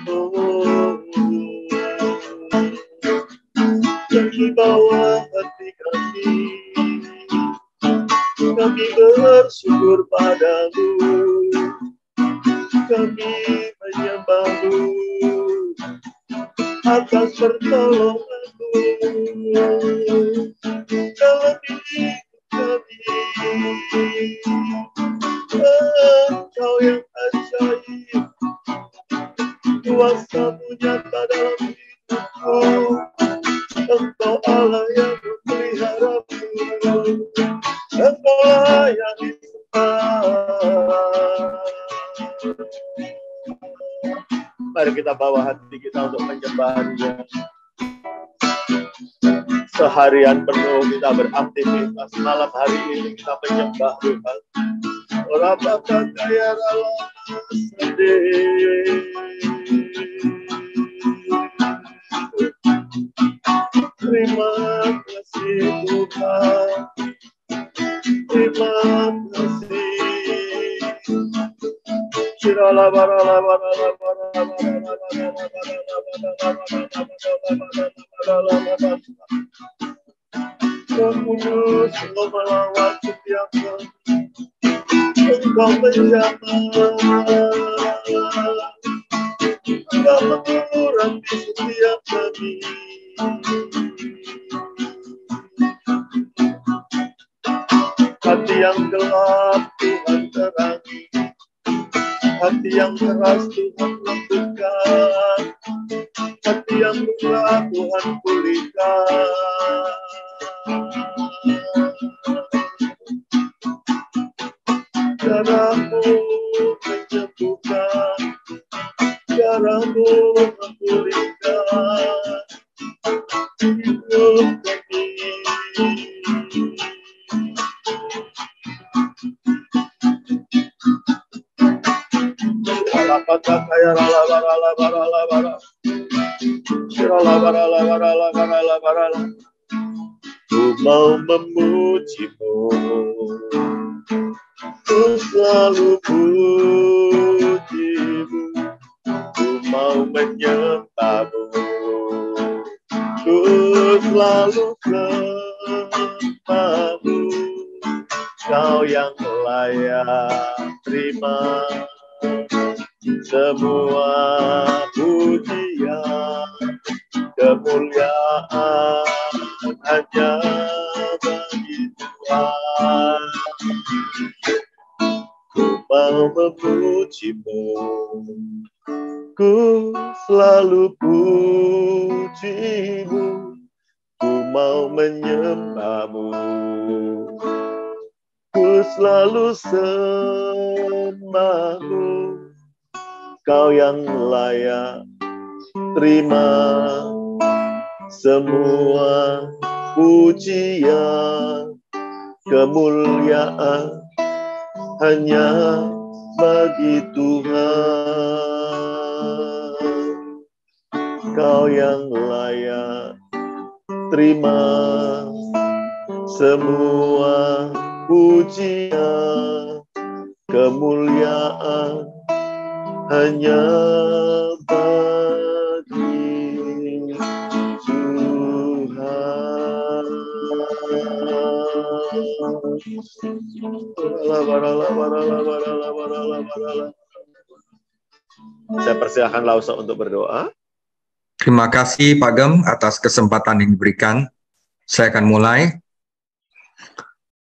Oh, yang di bawah hati kami bersyukur padamu, kami menyembahmu atas pertolonganmu dalam hidup kami. Engkau yang ajaib, kuasa-Mu nyata dalam hidupku. Engkau Allah yang memeliharaku, Engkau lah yang disembah. Mari kita bawa hati kita untuk menyembah Dia. Seharian penuh kita beraktivitas, malam hari ini kita menyembah Tuhan. Orang Bapa kaya dalam sedih. Terima kasih Tuhan, terima kasih. Shirala barala barala barala barala. Kudus Engkau melawat setiap kami, Engkau menjamah, Engkau mengurapi setiap kami. Hati yang gelap Tuhan terangi, hati yang keras Tuhan lembutkan, hati yang luka Tuhan pulihkan. Darah-Mu menyembuhkan, darah-Mu memulihkan hidup kami. Ku mau memuji-Mu, ku selalu puji-Mu, ku mau menyembah-Mu, ku selalu sembah-Mu. Kau yang layak terima semua pujian, kemuliaan hanya bagi Tuhan. Ku mau memuji-Mu, ku selalu puji-Mu, ku mau menyembah-Mu, ku selalu sembah-Mu. Kau yang layak terima semua pujian, kemuliaan hanya bagi Tuhan. Kau yang layak terima semua pujian, kemuliaan hanya bagi Tuhan. Saya persilahkan Lausa untuk berdoa. Terima kasih Pak Gem atas kesempatan yang diberikan. Saya akan mulai.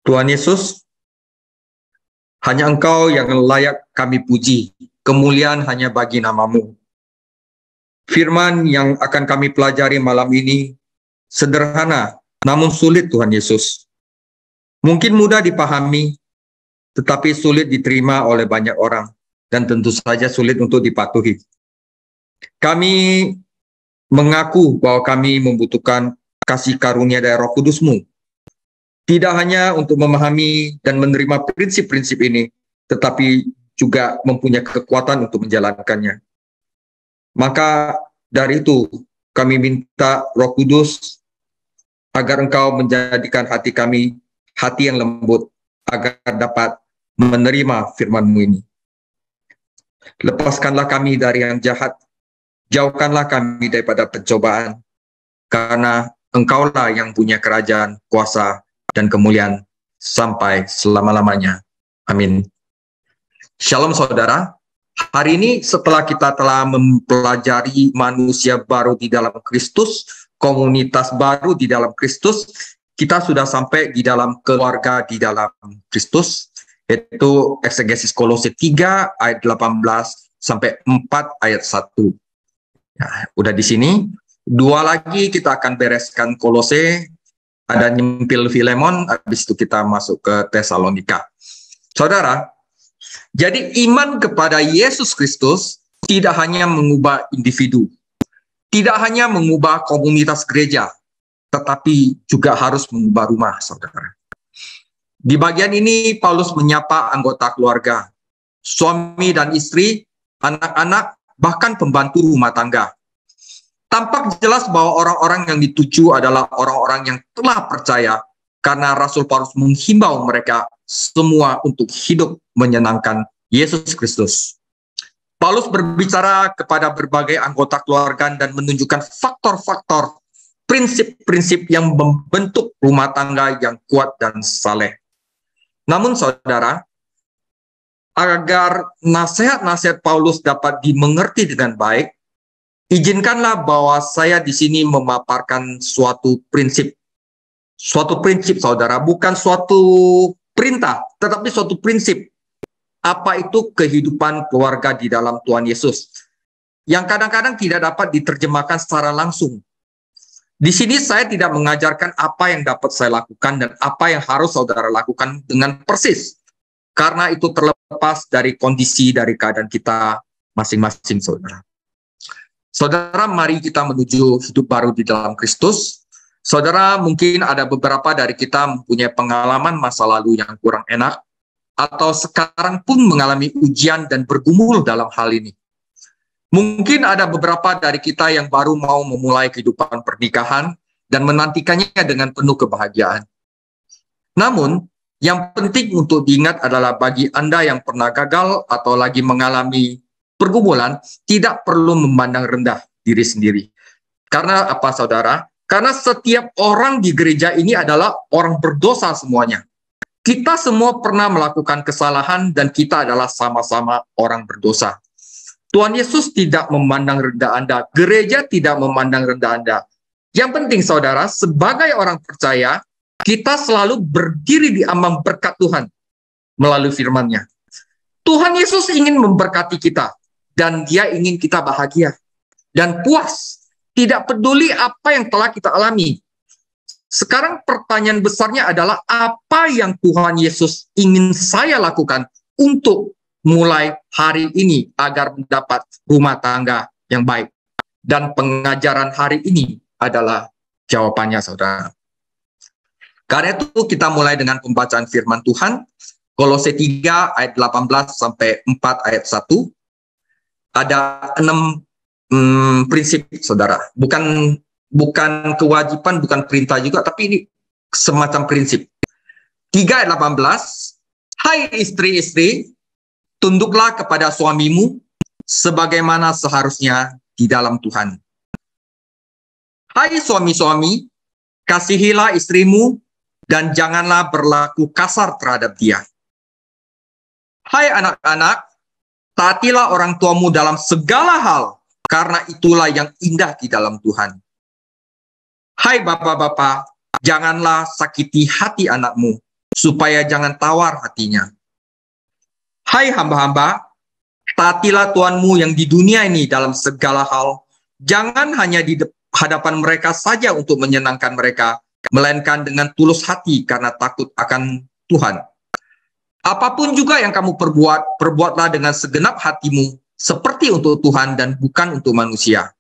Tuhan Yesus, hanya Engkau yang layak kami puji. Kemuliaan hanya bagi nama-Mu. Firman yang akan kami pelajari malam ini sederhana, namun sulit Tuhan Yesus. Mungkin mudah dipahami, tetapi sulit diterima oleh banyak orang, dan tentu saja sulit untuk dipatuhi. Kami mengaku bahwa kami membutuhkan kasih karunia dari Roh Kudus-Mu, tidak hanya untuk memahami dan menerima prinsip-prinsip ini, tetapi juga mempunyai kekuatan untuk menjalankannya. Maka dari itu kami minta Roh Kudus agar Engkau menjadikan hati kami hati yang lembut agar dapat menerima firman-Mu ini. Lepaskanlah kami dari yang jahat, jauhkanlah kami daripada pencobaan, karena Engkaulah yang punya kerajaan, kuasa, dan kemuliaan sampai selama-lamanya. Amin. Shalom saudara, hari ini setelah kita telah mempelajari manusia baru di dalam Kristus, komunitas baru di dalam Kristus, kita sudah sampai di dalam keluarga di dalam Kristus, yaitu Eksegesis Kolose 3 ayat 18 sampai 4 ayat 1. Nah, udah di sini, 2 lagi kita akan bereskan Kolose, ada nyempil Filemon, habis itu kita masuk ke Tesalonika. Saudara, jadi iman kepada Yesus Kristus tidak hanya mengubah individu, tidak hanya mengubah komunitas gereja, tetapi juga harus mengubah rumah, saudara. Di bagian ini, Paulus menyapa anggota keluarga, suami dan istri, anak-anak, bahkan pembantu rumah tangga. Tampak jelas bahwa orang-orang yang dituju adalah orang-orang yang telah percaya, karena Rasul Paulus menghimbau mereka semua untuk hidup menyenangkan Yesus Kristus. Paulus berbicara kepada berbagai anggota keluarga dan menunjukkan faktor-faktor, prinsip-prinsip yang membentuk rumah tangga yang kuat dan saleh. Namun saudara, agar nasihat-nasihat Paulus dapat dimengerti dengan baik, izinkanlah bahwa saya di sini memaparkan suatu prinsip saudara, bukan suatu perintah, tetapi suatu prinsip. Apa itu kehidupan keluarga di dalam Tuhan Yesus, yang kadang-kadang tidak dapat diterjemahkan secara langsung. Di sini saya tidak mengajarkan apa yang dapat saya lakukan dan apa yang harus saudara lakukan dengan persis, karena itu terlepas dari kondisi, dari keadaan kita masing-masing, saudara. Saudara, mari kita menuju hidup baru di dalam Kristus. Saudara, mungkin ada beberapa dari kita mempunyai pengalaman masa lalu yang kurang enak, atau sekarang pun mengalami ujian dan bergumul dalam hal ini. Mungkin ada beberapa dari kita yang baru mau memulai kehidupan pernikahan dan menantikannya dengan penuh kebahagiaan. Namun, yang penting untuk diingat adalah bagi Anda yang pernah gagal atau lagi mengalami pergumulan, tidak perlu memandang rendah diri sendiri. Karena apa, saudara? Karena setiap orang di gereja ini adalah orang berdosa semuanya. Kita semua pernah melakukan kesalahan dan kita adalah sama-sama orang berdosa. Tuhan Yesus tidak memandang rendah Anda, gereja tidak memandang rendah Anda. Yang penting saudara, sebagai orang percaya, kita selalu berdiri di ambang berkat Tuhan melalui firman-Nya. Tuhan Yesus ingin memberkati kita dan Dia ingin kita bahagia dan puas. Tidak peduli apa yang telah kita alami. Sekarang pertanyaan besarnya adalah apa yang Tuhan Yesus ingin saya lakukan untuk mulai hari ini agar mendapat rumah tangga yang baik. Dan pengajaran hari ini adalah jawabannya, saudara. Karena itu kita mulai dengan pembacaan firman Tuhan. Kolose 3 ayat 18 sampai 4 ayat 1. Ada 6 prinsip, saudara. Bukan kewajiban, bukan perintah juga, tapi ini semacam prinsip. 3 ayat 18, hai istri-istri, tunduklah kepada suamimu sebagaimana seharusnya di dalam Tuhan. Hai suami-suami, kasihilah istrimu dan janganlah berlaku kasar terhadap dia. Hai anak-anak, taatilah orang tuamu dalam segala hal, karena itulah yang indah di dalam Tuhan. Hai bapak-bapak, janganlah sakiti hati anakmu, supaya jangan tawar hatinya. Hai hamba-hamba, taatilah Tuhanmu yang di dunia ini dalam segala hal. Jangan hanya di hadapan mereka saja untuk menyenangkan mereka, melainkan dengan tulus hati karena takut akan Tuhan. Apapun juga yang kamu perbuat, perbuatlah dengan segenap hatimu, seperti untuk Tuhan dan bukan untuk manusia.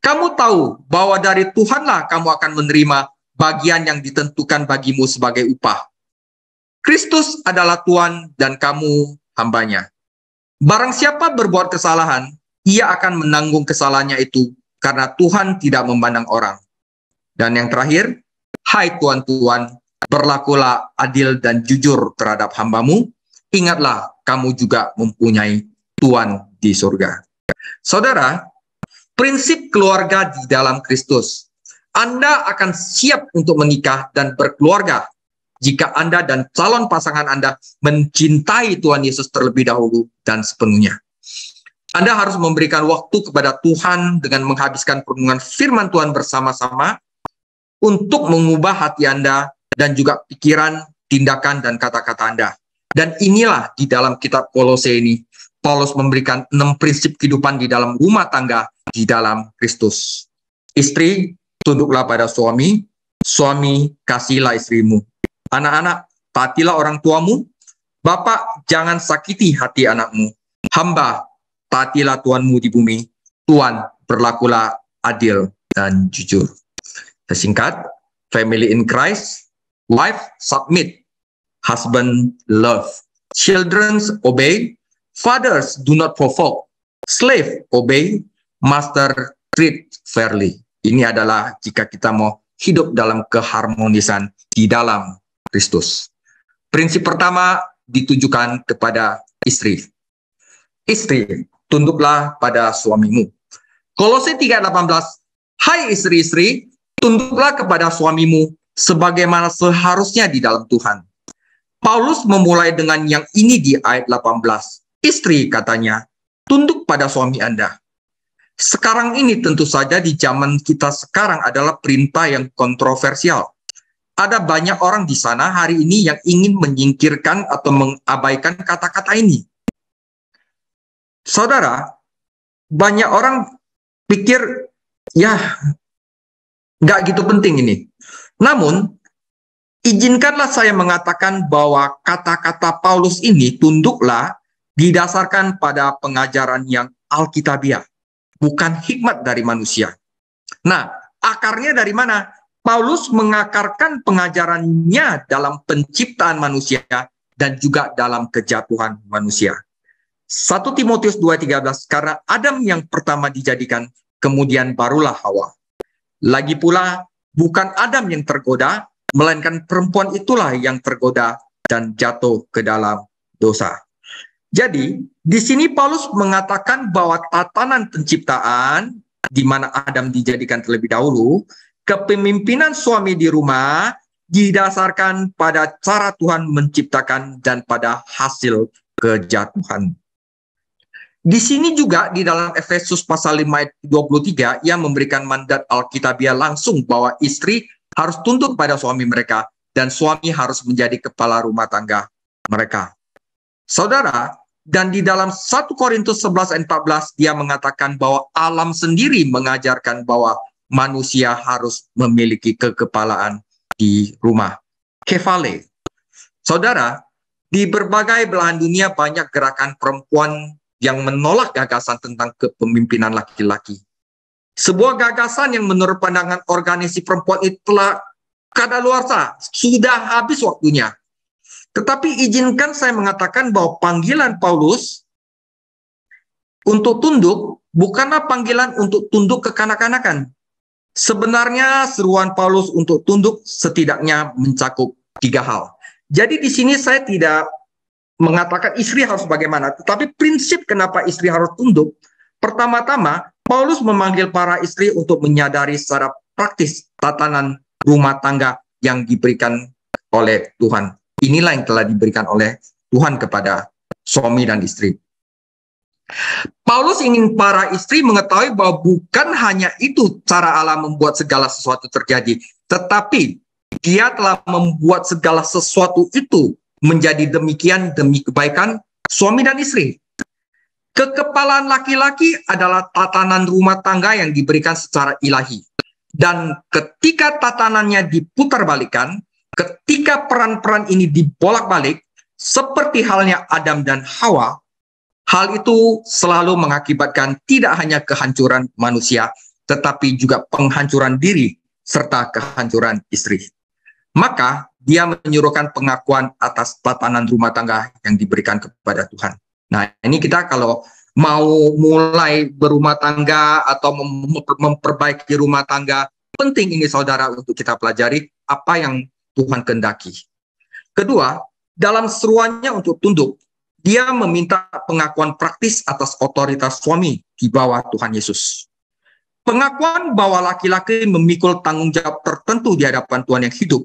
Kamu tahu bahwa dari Tuhanlah kamu akan menerima bagian yang ditentukan bagimu sebagai upah. Kristus adalah Tuhan dan kamu hambanya. Barang siapa berbuat kesalahan, ia akan menanggung kesalahannya itu, karena Tuhan tidak memandang orang. Dan yang terakhir, hai Tuhan-Tuhan, berlakulah adil dan jujur terhadap hambamu. Ingatlah, kamu juga mempunyai Tuhan di surga. Saudara, prinsip keluarga di dalam Kristus. Anda akan siap untuk menikah dan berkeluarga jika Anda dan calon pasangan Anda mencintai Tuhan Yesus terlebih dahulu dan sepenuhnya. Anda harus memberikan waktu kepada Tuhan dengan menghabiskan perenungan firman Tuhan bersama-sama untuk mengubah hati Anda dan juga pikiran, tindakan, dan kata-kata Anda. Dan inilah di dalam kitab Kolose ini, Paulus memberikan 6 prinsip kehidupan di dalam rumah tangga di dalam Kristus. Istri, tunduklah pada suami, suami, kasihilah istrimu. Anak-anak, taatilah orang tuamu. Bapak, jangan sakiti hati anakmu. Hamba, taatilah Tuhanmu di bumi. Tuhan, berlakulah adil dan jujur. Singkat, family in Christ, wife, submit. Husband, love. Children, obey. Fathers, do not provoke. Slave, obey. Master, treat fairly. Ini adalah jika kita mau hidup dalam keharmonisan di dalam Kristus. Prinsip pertama ditujukan kepada istri. Istri, tunduklah pada suamimu. Kolose 3:18, hai istri-istri, tunduklah kepada suamimu sebagaimana seharusnya di dalam Tuhan. Paulus memulai dengan yang ini di ayat 18. Istri, katanya, tunduk pada suami Anda. Sekarang ini tentu saja di zaman kita sekarang adalah perintah yang kontroversial. Ada banyak orang di sana hari ini yang ingin menyingkirkan atau mengabaikan kata-kata ini. Saudara, banyak orang pikir, ya, nggak gitu penting ini. Namun, izinkanlah saya mengatakan bahwa kata-kata Paulus ini, tunduklah, didasarkan pada pengajaran yang alkitabiah, bukan hikmat dari manusia. Nah, akarnya dari mana? Paulus mengakarkan pengajarannya dalam penciptaan manusia dan juga dalam kejatuhan manusia. 1 Timotius 2:13, karena Adam yang pertama dijadikan, kemudian barulah Hawa. Lagi pula, bukan Adam yang tergoda, melainkan perempuan itulah yang tergoda dan jatuh ke dalam dosa. Jadi, di sini Paulus mengatakan bahwa tatanan penciptaan, di mana Adam dijadikan terlebih dahulu, kepemimpinan suami di rumah didasarkan pada cara Tuhan menciptakan dan pada hasil kejatuhan. Di sini juga di dalam Efesus pasal 5 ayat 23 yang memberikan mandat alkitabiah langsung bahwa istri harus tunduk pada suami mereka dan suami harus menjadi kepala rumah tangga mereka. Saudara, dan di dalam 1 Korintus 11 ayat 14 dia mengatakan bahwa alam sendiri mengajarkan bahwa manusia harus memiliki kekepalaan di rumah. Kefale. Saudara, di berbagai belahan dunia banyak gerakan perempuan yang menolak gagasan tentang kepemimpinan laki-laki. Sebuah gagasan yang menurut pandangan organisasi perempuan itu telah kadaluarsa, sudah habis waktunya. Tetapi izinkan saya mengatakan bahwa panggilan Paulus untuk tunduk bukanlah panggilan untuk tunduk kekanak-kanakan. Sebenarnya seruan Paulus untuk tunduk setidaknya mencakup 3 hal. Jadi di sini saya tidak mengatakan istri harus bagaimana, tetapi prinsip kenapa istri harus tunduk. Pertama-tama, Paulus memanggil para istri untuk menyadari secara praktis tatanan rumah tangga yang diberikan oleh Tuhan. Inilah yang telah diberikan oleh Tuhan kepada suami dan istri. Paulus ingin para istri mengetahui bahwa bukan hanya itu cara Allah membuat segala sesuatu terjadi, tetapi Dia telah membuat segala sesuatu itu menjadi demikian demi kebaikan suami dan istri. Kekepalaan laki-laki adalah tatanan rumah tangga yang diberikan secara ilahi. Dan ketika tatanannya diputarbalikkan, ketika peran-peran ini dibolak-balik, seperti halnya Adam dan Hawa, hal itu selalu mengakibatkan tidak hanya kehancuran manusia, tetapi juga penghancuran diri serta kehancuran istri. Maka dia menyuruhkan pengakuan atas tatanan rumah tangga yang diberikan kepada Tuhan. Nah, ini kita kalau mau mulai berumah tangga atau memperbaiki rumah tangga, penting ini saudara untuk kita pelajari apa yang Tuhan kehendaki. Kedua, dalam seruannya untuk tunduk, Dia meminta pengakuan praktis atas otoritas suami di bawah Tuhan Yesus. Pengakuan bahwa laki-laki memikul tanggung jawab tertentu di hadapan Tuhan yang hidup,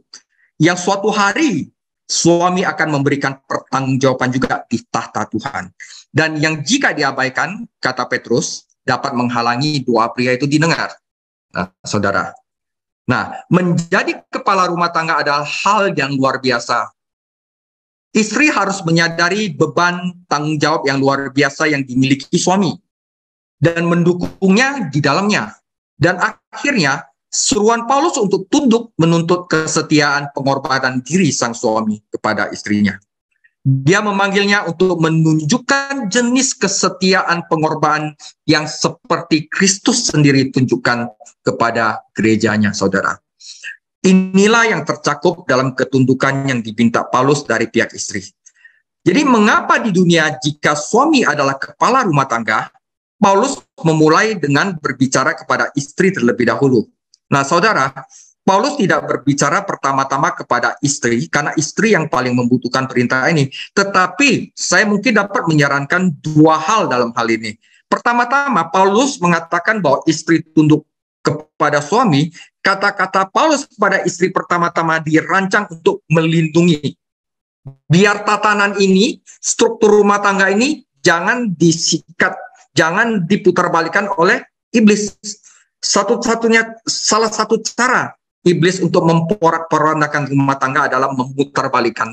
yang suatu hari suami akan memberikan pertanggungjawaban juga di tahta Tuhan. Dan yang jika diabaikan, kata Petrus, dapat menghalangi doa pria itu didengar. Nah, saudara. Nah, menjadi kepala rumah tangga adalah hal yang luar biasa. Istri harus menyadari beban tanggung jawab yang luar biasa yang dimiliki suami dan mendukungnya di dalamnya. Dan akhirnya, seruan Paulus untuk tunduk menuntut kesetiaan pengorbanan diri sang suami kepada istrinya. Dia memanggilnya untuk menunjukkan jenis kesetiaan pengorbanan yang seperti Kristus sendiri tunjukkan kepada gerejanya, saudara. Inilah yang tercakup dalam ketundukan yang diminta Paulus dari pihak istri. Jadi mengapa di dunia jika suami adalah kepala rumah tangga, Paulus memulai dengan berbicara kepada istri terlebih dahulu. Nah saudara, Paulus tidak berbicara pertama-tama kepada istri, karena istri yang paling membutuhkan perintah ini. Tetapi saya mungkin dapat menyarankan dua hal dalam hal ini. Pertama-tama, Paulus mengatakan bahwa istri tunduk kepada suami. Kata-kata Paulus kepada istri pertama-tama dirancang untuk melindungi. Biar tatanan ini, struktur rumah tangga ini, jangan disikat, jangan diputarbalikan oleh iblis. Salah satu cara iblis untuk memporak-porandakan rumah tangga adalah memutarbalikkan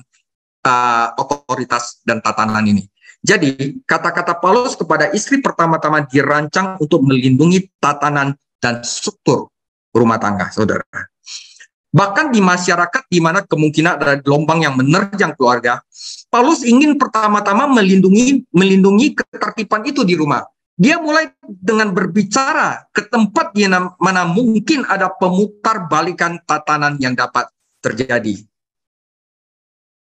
otoritas dan tatanan ini. Jadi, kata-kata Paulus kepada istri pertama-tama dirancang untuk melindungi tatanan dan struktur rumah tangga, saudara. Bahkan di masyarakat di mana kemungkinan ada gelombang yang menerjang keluarga, Paulus ingin pertama-tama melindungi ketertiban itu di rumah. Dia mulai dengan berbicara ke tempat di mana mungkin ada pemutar balikan tatanan yang dapat terjadi.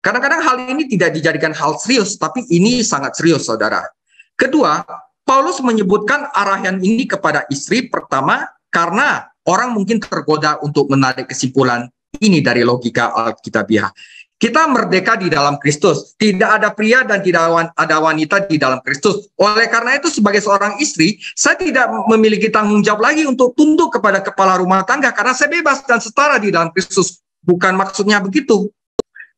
Kadang-kadang hal ini tidak dijadikan hal serius, tapi ini sangat serius, saudara. Kedua, Paulus menyebutkan arahan ini kepada istri pertama karena orang mungkin tergoda untuk menarik kesimpulan ini dari logika Alkitabiah. Kita merdeka di dalam Kristus. Tidak ada pria dan tidak ada wanita di dalam Kristus. Oleh karena itu sebagai seorang istri, saya tidak memiliki tanggung jawab lagi untuk tunduk kepada kepala rumah tangga karena saya bebas dan setara di dalam Kristus. Bukan maksudnya begitu.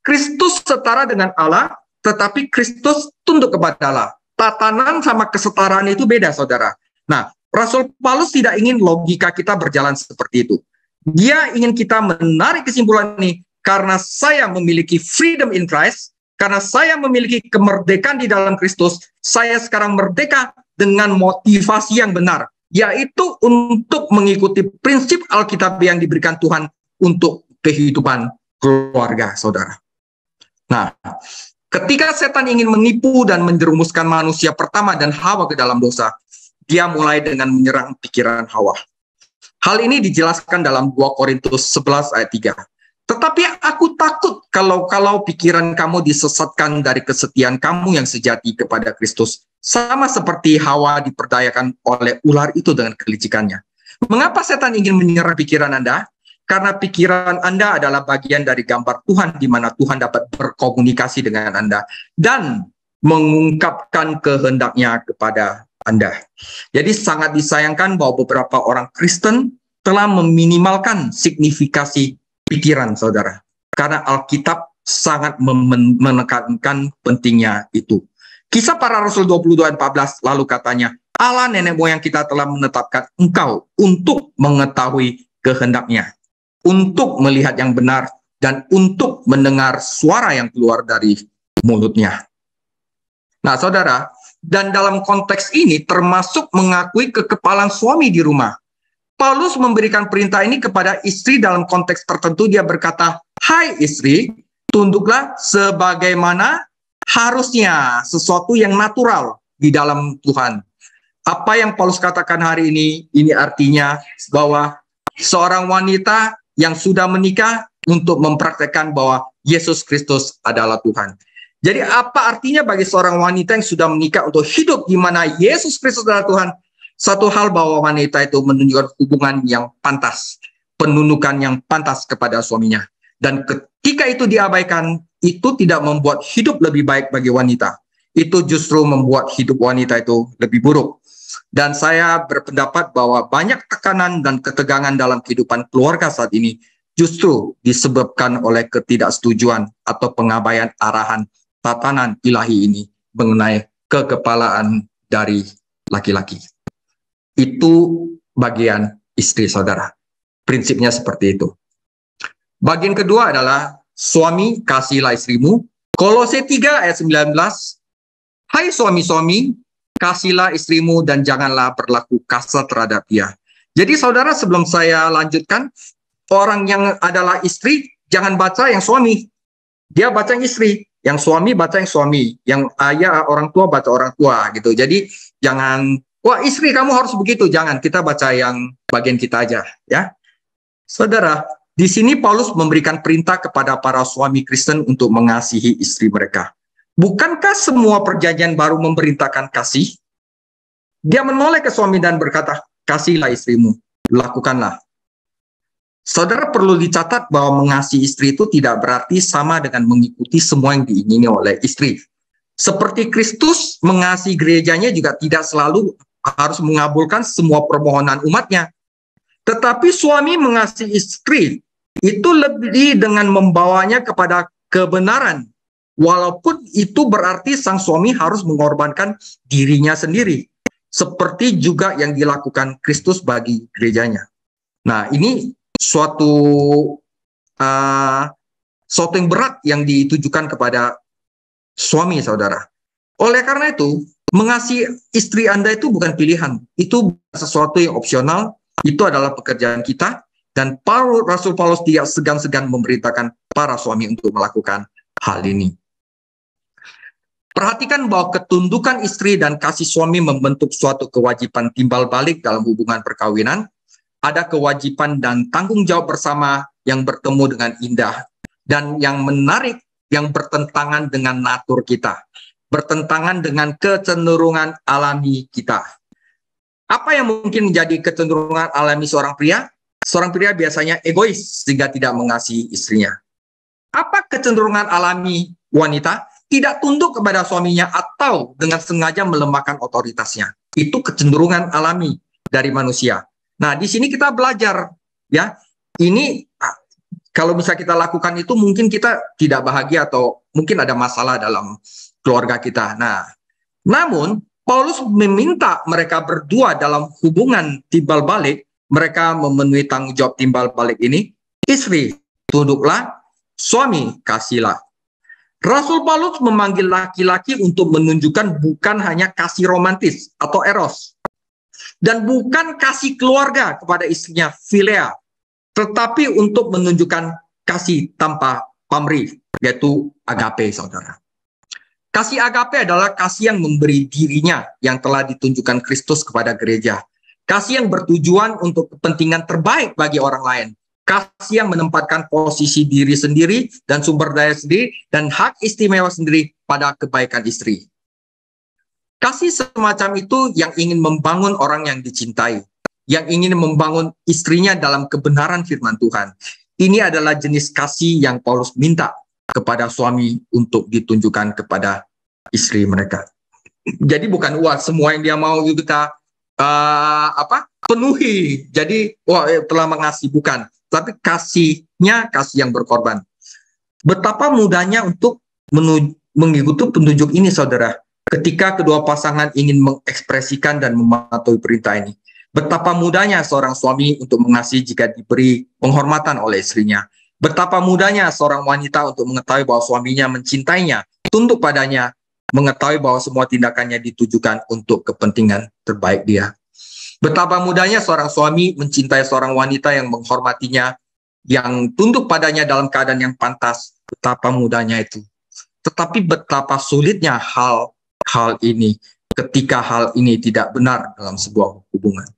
Kristus setara dengan Allah, tetapi Kristus tunduk kepada Allah. Tatanan sama kesetaraan itu beda, saudara. Nah, Rasul Paulus tidak ingin logika kita berjalan seperti itu. Dia ingin kita menarik kesimpulan ini, karena saya memiliki freedom in Christ, karena saya memiliki kemerdekaan di dalam Kristus, saya sekarang merdeka dengan motivasi yang benar, yaitu untuk mengikuti prinsip Alkitab yang diberikan Tuhan untuk kehidupan keluarga, saudara. Nah, ketika setan ingin menipu dan menjerumuskan manusia pertama dan Hawa ke dalam dosa, dia mulai dengan menyerang pikiran Hawa. Hal ini dijelaskan dalam 2 Korintus 11 ayat 3. Tetapi aku takut kalau pikiran kamu disesatkan dari kesetiaan kamu yang sejati kepada Kristus. Sama seperti Hawa diperdayakan oleh ular itu dengan kelicikannya. Mengapa setan ingin menyerang pikiran Anda? Karena pikiran Anda adalah bagian dari gambar Tuhan di mana Tuhan dapat berkomunikasi dengan Anda dan mengungkapkan kehendaknya kepada Anda. Jadi sangat disayangkan bahwa beberapa orang Kristen telah meminimalkan signifikasi pikiran, saudara. Karena Alkitab sangat menekankan pentingnya itu. Kisah Para Rasul 22 ayat 14 lalu katanya, Allah nenek moyang kita telah menetapkan engkau untuk mengetahui kehendaknya, untuk melihat yang benar, dan untuk mendengar suara yang keluar dari mulutnya. Nah, saudara, dan dalam konteks ini termasuk mengakui kekepalan suami di rumah. Paulus memberikan perintah ini kepada istri dalam konteks tertentu. Dia berkata, hai istri, tunduklah sebagaimana harusnya, sesuatu yang natural di dalam Tuhan. Apa yang Paulus katakan hari ini artinya bahwa seorang wanita yang sudah menikah untuk mempraktekkan bahwa Yesus Kristus adalah Tuhan. Jadi apa artinya bagi seorang wanita yang sudah menikah untuk hidup di mana Yesus Kristus adalah Tuhan? Satu hal bahwa wanita itu menunjukkan hubungan yang pantas, penundukan yang pantas kepada suaminya. Dan ketika itu diabaikan, itu tidak membuat hidup lebih baik bagi wanita. itu justru membuat hidup wanita itu lebih buruk. Dan saya berpendapat bahwa banyak tekanan dan ketegangan dalam kehidupan keluarga saat ini justru disebabkan oleh ketidaksetujuan atau pengabaian arahan tatanan ilahi ini mengenai kekepalaan dari laki-laki. Itu bagian istri, saudara. Prinsipnya seperti itu. Bagian kedua adalah suami, kasihilah istrimu. Kolose 3 ayat 19. Hai suami-suami, kasihilah istrimu dan janganlah berlaku kasar terhadap dia. Jadi saudara, sebelum saya lanjutkan, orang yang adalah istri jangan baca yang suami. Dia baca yang istri. Yang suami baca yang suami. Yang ayah, orang tua baca orang tua gitu. Jadi jangan, wah istri kamu harus begitu. Jangan, kita baca yang bagian kita aja ya. Saudara, di sini Paulus memberikan perintah kepada para suami Kristen untuk mengasihi istri mereka. Bukankah semua perjanjian baru memerintahkan kasih? Dia menoleh ke suami dan berkata, kasihilah istrimu, lakukanlah. Saudara, perlu dicatat bahwa mengasihi istri itu tidak berarti sama dengan mengikuti semua yang diingini oleh istri. Seperti Kristus mengasihi gerejanya juga tidak selalu harus mengabulkan semua permohonan umatnya. Tetapi suami mengasihi istri itu lebih dengan membawanya kepada kebenaran. Walaupun itu berarti sang suami harus mengorbankan dirinya sendiri. Seperti juga yang dilakukan Kristus bagi gerejanya. Nah, ini suatu yang berat yang ditujukan kepada suami, saudara. Oleh karena itu, mengasihi istri Anda itu bukan pilihan. Itu sesuatu yang opsional. Itu adalah pekerjaan kita. Dan Rasul Paulus tidak segan-segan memerintahkan para suami untuk melakukan hal ini. Perhatikan bahwa ketundukan istri dan kasih suami membentuk suatu kewajiban timbal balik dalam hubungan perkawinan. Ada kewajiban dan tanggung jawab bersama yang bertemu dengan indah. Dan yang menarik, yang bertentangan dengan natur kita. Bertentangan dengan kecenderungan alami kita. Apa yang mungkin menjadi kecenderungan alami seorang pria? Seorang pria biasanya egois sehingga tidak mengasihi istrinya. Apa kecenderungan alami wanita? Tidak tunduk kepada suaminya atau dengan sengaja melemahkan otoritasnya. Itu kecenderungan alami dari manusia. Nah, di sini kita belajar ya. Ini kalau bisa kita lakukan itu mungkin kita tidak bahagia atau mungkin ada masalah dalam keluarga kita. Nah, namun Paulus meminta mereka berdua dalam hubungan timbal balik, mereka memenuhi tanggung jawab timbal balik ini. Istri, tunduklah, suami, kasihlah. Rasul Paulus memanggil laki-laki untuk menunjukkan bukan hanya kasih romantis atau eros. Dan bukan kasih keluarga kepada istrinya, philea. Tetapi untuk menunjukkan kasih tanpa pamrih, yaitu agape, saudara. Kasih agape adalah kasih yang memberi dirinya yang telah ditunjukkan Kristus kepada gereja. Kasih yang bertujuan untuk kepentingan terbaik bagi orang lain. Kasih yang menempatkan posisi diri sendiri dan sumber daya sendiri dan hak istimewa sendiri pada kebaikan istri. Kasih semacam itu yang ingin membangun orang yang dicintai, yang ingin membangun istrinya dalam kebenaran firman Tuhan. Ini adalah jenis kasih yang Paulus minta kepada suami untuk ditunjukkan kepada istri mereka. Jadi bukan semua yang dia mau kita penuhi. Jadi telah mengasihi, bukan. Tapi kasihnya kasih yang berkorban. Betapa mudahnya untuk mengikuti petunjuk ini, saudara. Ketika kedua pasangan ingin mengekspresikan dan mematuhi perintah ini. Betapa mudahnya seorang suami untuk mengasihi jika diberi penghormatan oleh istrinya. Betapa mudahnya seorang wanita untuk mengetahui bahwa suaminya mencintainya, tunduk padanya, mengetahui bahwa semua tindakannya ditujukan untuk kepentingan terbaik dia. Betapa mudahnya seorang suami mencintai seorang wanita yang menghormatinya, yang tunduk padanya dalam keadaan yang pantas. Betapa mudahnya itu. Tetapi betapa sulitnya hal ini ketika hal ini tidak benar dalam sebuah hubungan.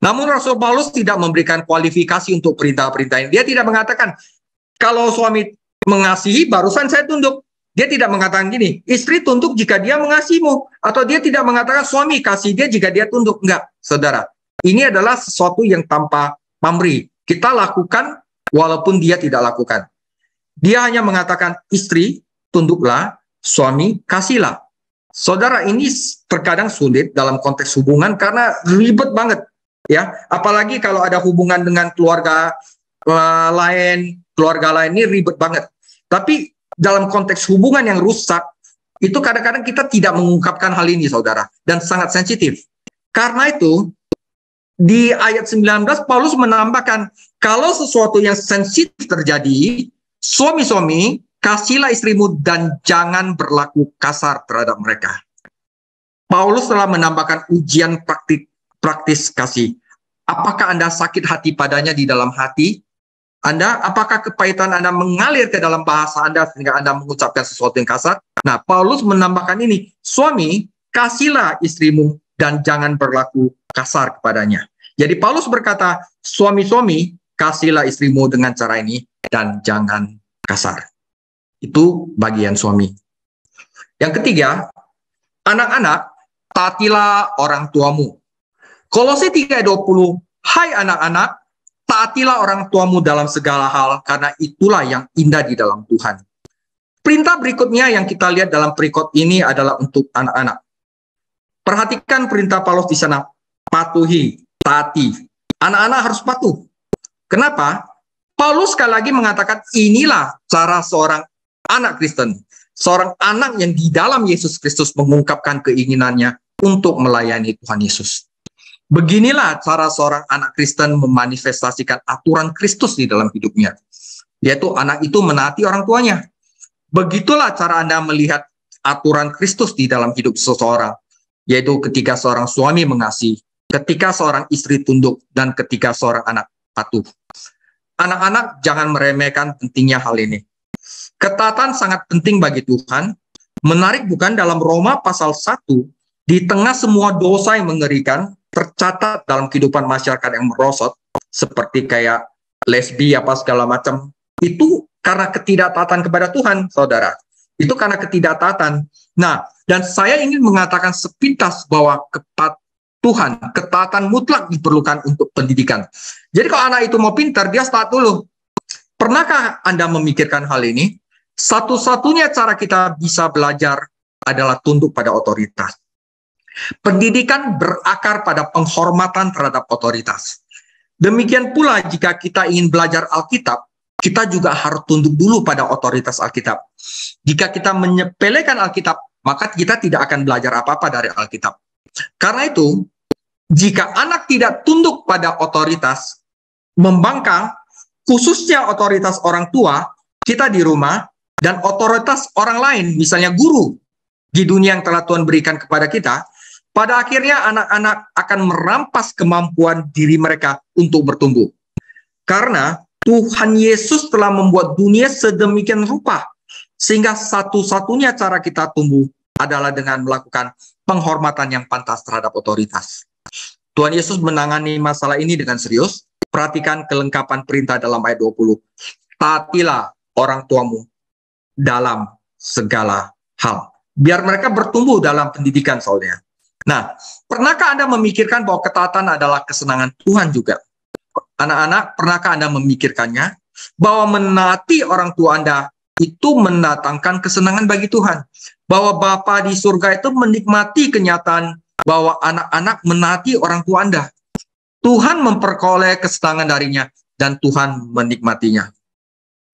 Namun Rasul Paulus tidak memberikan kualifikasi untuk perintah-perintah ini. Dia tidak mengatakan, kalau suami mengasihi, barusan saya tunduk. Dia tidak mengatakan gini, istri tunduk jika dia mengasihimu. Atau dia tidak mengatakan suami kasih dia jika dia tunduk. Enggak, saudara. Ini adalah sesuatu yang tanpa pamrih. Kita lakukan walaupun dia tidak lakukan. Dia hanya mengatakan istri tunduklah, suami kasihlah. Saudara, ini terkadang sulit dalam konteks hubungan karena ribet banget, ya. Apalagi kalau ada hubungan dengan keluarga lain ini ribet banget. Tapi dalam konteks hubungan yang rusak, itu kadang-kadang kita tidak mengungkapkan hal ini, saudara, dan sangat sensitif. Karena itu, di ayat 19, Paulus menambahkan, kalau sesuatu yang sensitif terjadi, suami-suami, kasihlah istrimu dan jangan berlaku kasar terhadap mereka. Paulus telah menambahkan ujian praktis kasih. Apakah Anda sakit hati padanya di dalam hati? Apakah kepahitan Anda mengalir ke dalam bahasa Anda sehingga Anda mengucapkan sesuatu yang kasar? Nah, Paulus menambahkan ini, suami, kasihlah istrimu dan jangan berlaku kasar kepadanya. Jadi Paulus berkata, suami-suami, kasihlah istrimu dengan cara ini dan jangan kasar. Itu bagian suami. Yang ketiga, anak-anak, taatilah orang tuamu. Kolose 3:20, hai anak-anak, taatilah orang tuamu dalam segala hal, karena itulah yang indah di dalam Tuhan. Perintah berikutnya yang kita lihat dalam perikop ini adalah untuk anak-anak. Perhatikan perintah Paulus di sana, patuhi, taati. Anak-anak harus patuh. Kenapa? Paulus sekali lagi mengatakan inilah cara seorang anak Kristen. Seorang anak yang di dalam Yesus Kristus mengungkapkan keinginannya untuk melayani Tuhan Yesus. Beginilah cara seorang anak Kristen memanifestasikan aturan Kristus di dalam hidupnya. Yaitu anak itu menaati orang tuanya. Begitulah cara Anda melihat aturan Kristus di dalam hidup seseorang. Yaitu ketika seorang suami mengasihi, ketika seorang istri tunduk, dan ketika seorang anak patuh. Anak-anak jangan meremehkan pentingnya hal ini. Ketaatan sangat penting bagi Tuhan. Menarik bukan dalam Roma pasal 1, di tengah semua dosa yang mengerikan, tercatat dalam kehidupan masyarakat yang merosot, seperti kayak lesbi, apa segala macam, itu karena ketidaktaatan kepada Tuhan, saudara. Itu karena ketidaktaatan. Nah, dan saya ingin mengatakan sepintas bahwa ketaatan mutlak diperlukan untuk pendidikan. Jadi kalau anak itu mau pintar, dia start dulu. Pernahkah Anda memikirkan hal ini? Satu-satunya cara kita bisa belajar adalah tunduk pada otoritas. Pendidikan berakar pada penghormatan terhadap otoritas. Demikian pula jika kita ingin belajar Alkitab, kita juga harus tunduk dulu pada otoritas Alkitab. Jika kita menyepelekan Alkitab, maka kita tidak akan belajar apa-apa dari Alkitab. Karena itu, jika anak tidak tunduk pada otoritas, membangkang, khususnya otoritas orang tua, kita di rumah, dan otoritas orang lain, misalnya guru, di dunia yang telah Tuhan berikan kepada kita, pada akhirnya anak-anak akan merampas kemampuan diri mereka untuk bertumbuh. Karena Tuhan Yesus telah membuat dunia sedemikian rupa, sehingga satu-satunya cara kita tumbuh adalah dengan melakukan penghormatan yang pantas terhadap otoritas. Tuhan Yesus menangani masalah ini dengan serius. Perhatikan kelengkapan perintah dalam ayat 20. Taatilah orang tuamu dalam segala hal. Biar mereka bertumbuh dalam pendidikan soalnya. Nah, pernahkah Anda memikirkan bahwa ketaatan adalah kesenangan Tuhan juga? Anak-anak, pernahkah Anda memikirkannya? Bahwa menaati orang tua Anda itu mendatangkan kesenangan bagi Tuhan. Bahwa Bapa di surga itu menikmati kenyataan bahwa anak-anak menaati orang tua Anda. Tuhan memperoleh kesenangan darinya dan Tuhan menikmatinya.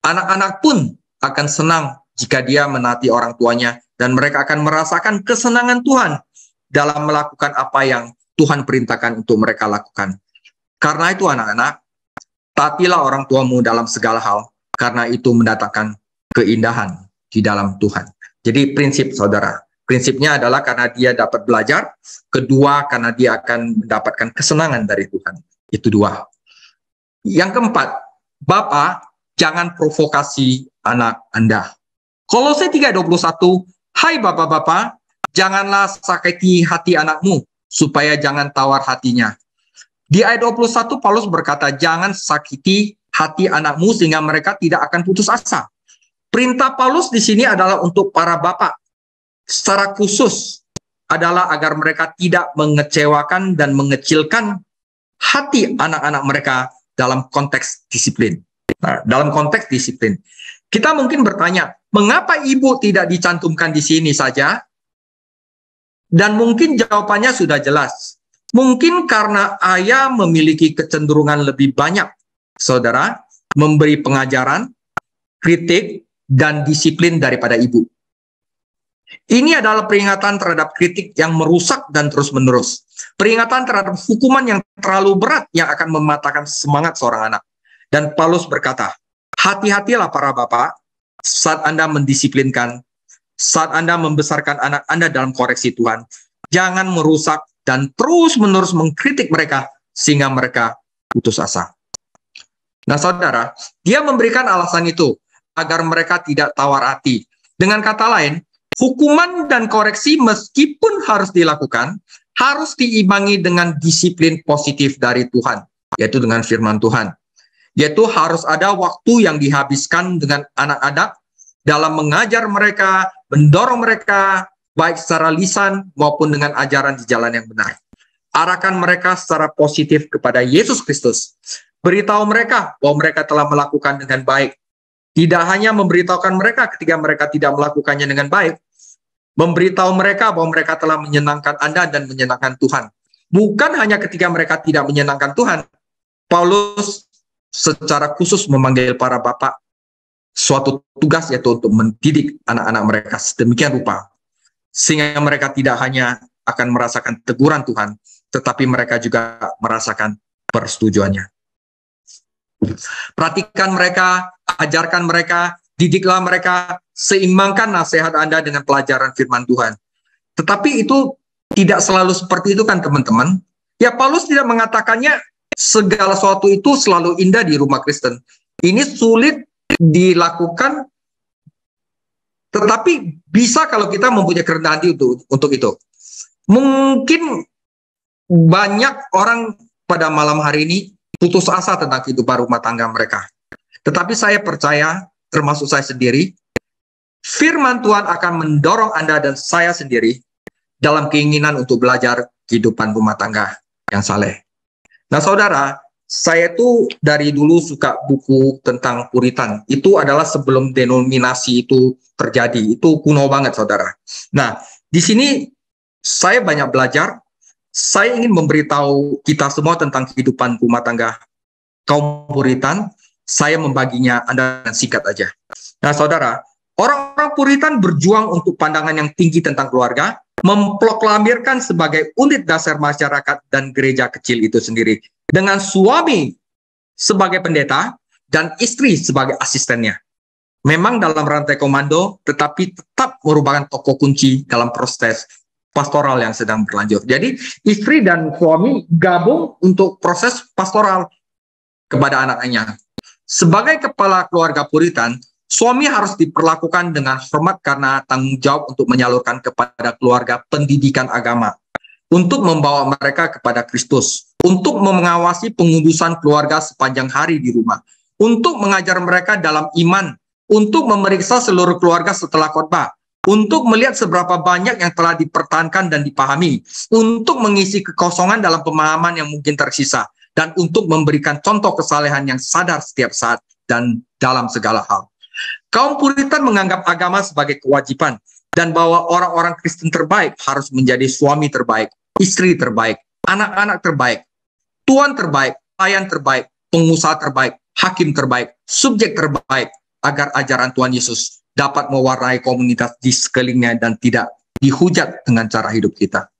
Anak-anak pun akan senang jika dia menaati orang tuanya dan mereka akan merasakan kesenangan Tuhan dalam melakukan apa yang Tuhan perintahkan untuk mereka lakukan. Karena itu anak-anak, taatilah orang tuamu dalam segala hal, karena itu mendatangkan keindahan di dalam Tuhan. Jadi prinsip saudara, prinsipnya adalah karena dia dapat belajar, kedua karena dia akan mendapatkan kesenangan dari Tuhan. Itu dua. Yang keempat, Bapa, jangan provokasi anak Anda. Kolose 3:21, hai bapak-bapak, janganlah sakiti hati anakmu, supaya jangan tawar hatinya. Di ayat 21, Paulus berkata, jangan sakiti hati anakmu sehingga mereka tidak akan putus asa. Perintah Paulus di sini adalah untuk para bapak. Secara khusus adalah agar mereka tidak mengecewakan dan mengecilkan hati anak-anak mereka dalam konteks disiplin. Nah, dalam konteks disiplin. Kita mungkin bertanya, mengapa ibu tidak dicantumkan di sini saja? Dan mungkin jawabannya sudah jelas. Mungkin karena ayah memiliki kecenderungan lebih banyak, saudara, memberi pengajaran, kritik, dan disiplin daripada ibu. Ini adalah peringatan terhadap kritik yang merusak dan terus-menerus. Peringatan terhadap hukuman yang terlalu berat yang akan mematahkan semangat seorang anak. Dan Paulus berkata, hati-hatilah para bapak saat Anda mendisiplinkan, saat Anda membesarkan anak Anda dalam koreksi Tuhan. Jangan merusak dan terus-menerus mengkritik mereka sehingga mereka putus asa. Nah saudara, dia memberikan alasan itu agar mereka tidak tawar hati. Dengan kata lain, hukuman dan koreksi meskipun harus dilakukan, harus diimbangi dengan disiplin positif dari Tuhan, yaitu dengan firman Tuhan. Yaitu harus ada waktu yang dihabiskan dengan anak-anak dalam mengajar mereka, mendorong mereka, baik secara lisan maupun dengan ajaran di jalan yang benar. Arahkan mereka secara positif kepada Yesus Kristus. Beritahu mereka bahwa mereka telah melakukan dengan baik. Tidak hanya memberitahukan mereka ketika mereka tidak melakukannya dengan baik, memberitahu mereka bahwa mereka telah menyenangkan Anda dan menyenangkan Tuhan. Bukan hanya ketika mereka tidak menyenangkan Tuhan, Paulus secara khusus memanggil para bapak suatu tugas, yaitu untuk mendidik anak-anak mereka sedemikian rupa, sehingga mereka tidak hanya akan merasakan teguran Tuhan, tetapi mereka juga merasakan persetujuannya. Perhatikan mereka, ajarkan mereka, didiklah mereka, seimbangkan nasihat Anda dengan pelajaran firman Tuhan. Tetapi itu tidak selalu seperti itu kan teman-teman. Ya Paulus tidak mengatakannya segala sesuatu itu selalu indah di rumah Kristen. Ini sulit dilakukan, tetapi bisa kalau kita mempunyai kerendahan hati untuk itu. Mungkin banyak orang pada malam hari ini putus asa tentang kehidupan rumah tangga mereka. Tetapi saya percaya, termasuk saya sendiri, firman Tuhan akan mendorong Anda dan saya sendiri dalam keinginan untuk belajar kehidupan rumah tangga yang saleh. Nah saudara, saya tuh dari dulu suka buku tentang Puritan. Itu adalah sebelum denominasi itu terjadi. Itu kuno banget saudara. Nah, di sini saya banyak belajar. Saya ingin memberitahu kita semua tentang kehidupan rumah tangga kaum Puritan. Saya membaginya Anda singkat aja. Nah saudara, orang-orang Puritan berjuang untuk pandangan yang tinggi tentang keluarga, memproklamirkan sebagai unit dasar masyarakat dan gereja kecil itu sendiri, dengan suami sebagai pendeta dan istri sebagai asistennya. Memang dalam rantai komando, tetapi tetap merupakan tokoh kunci dalam proses pastoral yang sedang berlanjut. Jadi istri dan suami gabung untuk proses pastoral kepada anak-anaknya. Sebagai kepala keluarga Puritan, suami harus diperlakukan dengan hormat karena tanggung jawab untuk menyalurkan kepada keluarga pendidikan agama, untuk membawa mereka kepada Kristus, untuk mengawasi pengudusan keluarga sepanjang hari di rumah, untuk mengajar mereka dalam iman, untuk memeriksa seluruh keluarga setelah khotbah, untuk melihat seberapa banyak yang telah dipertahankan dan dipahami, untuk mengisi kekosongan dalam pemahaman yang mungkin tersisa, dan untuk memberikan contoh kesalehan yang sadar setiap saat dan dalam segala hal. Kaum Puritan menganggap agama sebagai kewajiban dan bahwa orang-orang Kristen terbaik harus menjadi suami terbaik, istri terbaik, anak-anak terbaik, tuan terbaik, pelayan terbaik, pengusaha terbaik, hakim terbaik, subjek terbaik, agar ajaran Tuhan Yesus dapat mewarnai komunitas di sekelilingnya dan tidak dihujat dengan cara hidup kita.